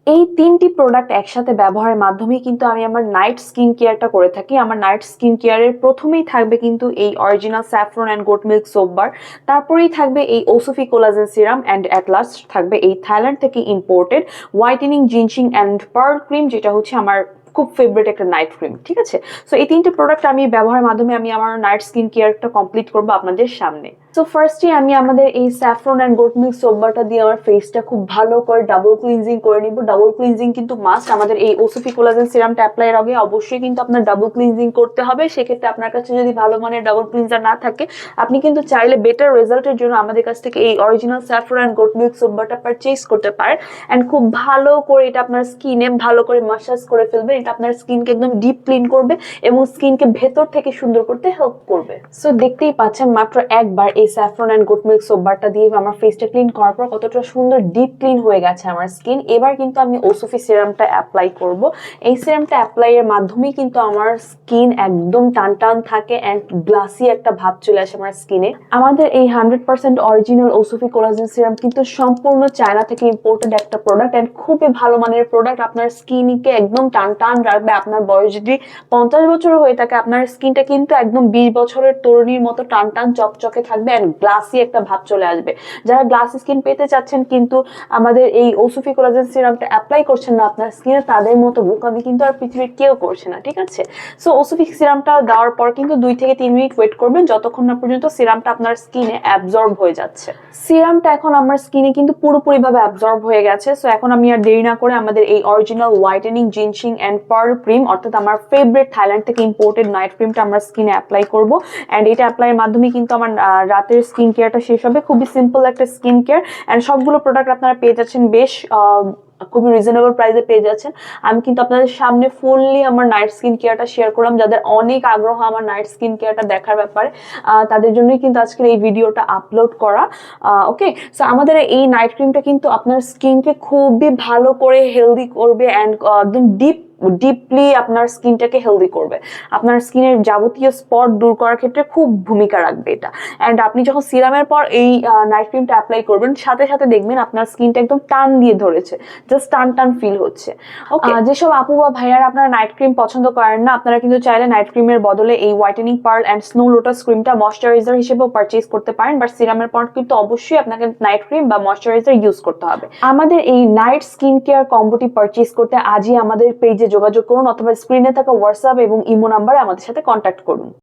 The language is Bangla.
এই তিনটি প্রোডাক্ট একসাথে ব্যবহারের মাধ্যমে কিন্তু আমি আমার নাইট স্কিন কেয়ারটা করে থাকি। আমার নাইট স্কিন কেয়ারের প্রথমেই থাকবে কিন্তু এই original saffron and goat milk soap bar, তারপরেই থাকবে এই ওসোফি collagen serum, and at last থাকবে এই থাইল্যান্ড থেকে imported whitening ginseng and pearl cream, যেটা হচ্ছে আমার খুব ফেভারিট একটা নাইট ক্রিম। ঠিক আছে, সো এই তিনটে প্রোডাক্ট আমি ব্যবহারের মাধ্যমে আমি আমার নাইট স্কিন কেয়ারটা কমপ্লিট করবো আপনাদের সামনে। সো ফার্স্টে আমি আমাদের এই saffron and goat milk soap বারটা দিয়ে আমার ফেসটা খুব ভালো করে ডাবল ক্লিনজিং করে নিব। ডাবল ক্লিনজিং কিন্তু মাস্ট, আমাদের এই ওসোফি কোলাজেন সিরামটা অ্যাপ্লাইয়ের আগে অবশ্যই কিন্তু আপনার ডাবল ক্লিনজিং করতে হবে। সেক্ষেত্রে আপনার কাছে যদি ভালো মানের ডাবল ক্লিনজার না থাকে, আপনি কিন্তু চাইলে বেটার রেজাল্টের জন্য আমাদের কাছ থেকে এই original saffron and goat milk soap বারটা পারচেজ করতে পারেন। অ্যান্ড খুব ভালো করে এটা আপনার স্কিনে ভালো করে মাসাজ করে ফেলবে। এটা আপনার স্কিনকে একদম ডিপ ক্লিন করবে এবং স্কিনকে ভেতর থেকে সুন্দর করতে হেল্প করবে। সো দেখতেই পাচ্ছেন মাত্র একবার এই saffron and goat milk soap বারটা দিয়ে আমার ফেসটা ক্লিন করার পর কতটা সুন্দর ডিপ ক্লিন হয়ে গেছে আমার স্কিন। এবার কিন্তু আমি ওসোফি সিরামটা অ্যাপ্লাই করব। এই সিরামটা অ্যাপ্লাই এর মাধ্যমেই কিন্তু আমার স্কিন একদম টান টান থাকে অ্যান্ড গ্লাসি একটা ভাব চলে আসে আমার স্কিনে। আমাদের এই 100% অরিজিনাল ওসোফি কোলাজেন সিরাম কিন্তু সম্পূর্ণ চায়না থেকে ইম্পোর্টেড একটা প্রোডাক্ট অ্যান্ড খুবই ভালো মানের প্রোডাক্ট। আপনার স্কিনকে একদম টান টান রাখবে। আপনার বয়স যদি 50 বছর হয়ে থাকে, আপনার স্কিনটা কিন্তু একদম 20 বছরের তরুণীর মতো টান টান চকচকে থাকবে অ্যান্ড গ্লাসি একটা ভাব চলে আসবে। যারা গ্লাসি স্কিন পেতে চাচ্ছেন কিন্তু আমাদের এই ওসোফি কোলাজেন সিরামটা অ্যাপ্লাই করছেন না আপনার স্কিনে, তাদের মতো বোকামি কিন্তু আর পৃথিবীর কেউ করছে না। ঠিক আছে, সো ওসোফি সিরামটা দেওয়ার পর কিন্তু 2 থেকে 3 মিনিট ওয়েট করবেন, যতক্ষণ না পর্যন্ত সিরামটা আপনার স্কিনে অ্যাবজর্ব হয়ে যাচ্ছে। সিরামটা এখন আমার স্কিনে কিন্তু পুরোপুরি ভাবে অ্যাবজর্ব হয়ে গেছে। সো এখন আমি আর দেরি না করে আমাদের এই original whitening ginseng and pearl cream, অর্থাৎ আমার ফেভারিট থাইল্যান্ড থেকে ইম্পোর্টেড নাইট ক্রিমটা আমরা স্কিনে অ্যাপ্লাই করব। অ্যান্ড এটা অ্যাপ্লাইয়ের মাধ্যমে কিন্তু আমার রাতের স্কিন কেয়ারটা শেষ হবে। খুবই সিম্পল একটা স্কিন কেয়ার অ্যান্ড সবগুলো প্রোডাক্ট আপনারা পেয়ে যাচ্ছেন বেশ খুবই রিজনেবল প্রাইসে পেয়ে যাচ্ছেন। আমি কিন্তু আপনাদের সামনে ফুললি আমার নাইট স্কিন কেয়ারটা শেয়ার করলাম। যাদের অনেক আগ্রহ আমার নাইট স্কিন কেয়ারটা দেখার ব্যাপারে, তাদের জন্যই কিন্তু আজকের এই ভিডিওটা আপলোড করা। ওকে, সো আমাদের এই নাইট ক্রিমটা কিন্তু আপনার স্কিনকে খুবই ভালো করে হেলদি করবে অ্যান্ড একদম ডিপলি আপনার স্কিনটাকে হেলদি করবে। আপনার স্কিনের যাবতীয় স্পট দূর করার ক্ষেত্রে খুব ভূমিকা রাখবে এটা। অ্যান্ড আপনি যখন সিরামের পর এই নাইট ক্রিমটা অ্যাপ্লাই করবেন, সাথে সাথে দেখবেন আপনার স্কিনটা একদম টান দিয়ে ধরেছে, জাস্ট টান টান ফিল হচ্ছে। ওকে, যেসব আপু বা ভাইয়ার আপনারা নাইট ক্রিম পছন্দ করেন না, আপনারা কিন্তু চাইলে নাইট ক্রিমের বদলে এই whitening pearl and snow lotus ক্রিমটা ময়শ্চারাইজার হিসেবেও পারচেজ করতে পারেন। বাট সিরামের পর কিন্তু অবশ্যই আপনাকে নাইট ক্রিম বা ময়শ্চারাইজার ইউজ করতে হবে। আমাদের এই নাইট স্কিন কেয়ার কম্বোটি পারচেজ করতে আজই আমাদের পেজে যোগাযোগ করুন অথবা স্ক্রিনে থাকা হোয়াটসঅ্যাপ এবং ইমো নাম্বারে আমাদের সাথে কন্ট্যাক্ট করুন।